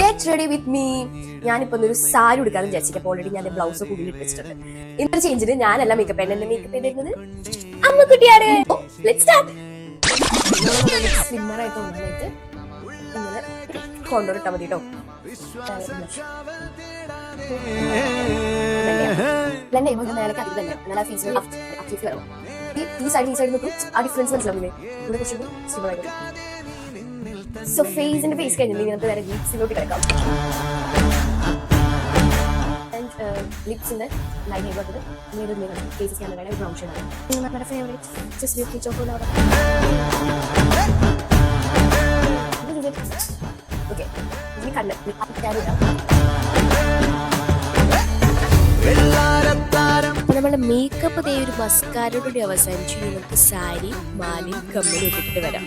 Get ready with me. ഞാനിപ്പോ ഒരു സാരി എടുക്കാന്ന് വിചാരിച്ചിട്ട് ഓൾറെഡി ഞാൻ ബ്ലൗസ് കൂടി വെച്ചിട്ടുണ്ട്. ഇന്നത്തെ ചേഞ്ചിന് ഞാനല്ല മേക്കപ്പ് എന്നെ മേക്കപ്പ് ചെയ്തിരുന്നത് അമ്മക്കുട്ടിയാണ്. Let's start. സ്ലിമ്മർ ആയിട്ട് ഒന്നായിട്ട് ഇങ്ങനെ കൊണ്ടുവരിട്ടാ മതി കേട്ടോ. ബ്ലെൻഡ് ചെയ്യുമ്പോൾ നേരെ അധികം തന്നെ നല്ല ഫേസിൽ വരും. ഈ സൈഡ് നോക്കും ആ ഡിഫറൻസ് മനസ്സിലാവില്ലേ? ഇവിടെ കുറച്ചുകൂടി സ്ലിമ്മർ ആയിട്ട്. സോ ഫേസിന്റെ ഫേസ് കഴിഞ്ഞിട്ട് ഇങ്ങനത്തെ നേരെ ലിപ്സിലോട്ട് കിടക്കാം. ലിപ്സിന്റെ ലൈൻ ചെയ്തത് ഫേസ് ക്യാമറയുടെ ബ്രൗൺ ഷെയ്ഡാണ്. നമ്മുടെ ഫേവറേറ്റ് ജസ്റ്റ് ബ്യൂട്ടി ചോക്കോളാണ്. ഓക്കെ, ഇനി കണ്ണ് നമ്മുടെ മേക്കപ്പ് ദേ ഒരു മസ്കാരോടുകൂടി അവസാനിച്ചു. നമുക്ക് സാരി മാലയും കമ്മലും ഇട്ടിട്ട് വരാം.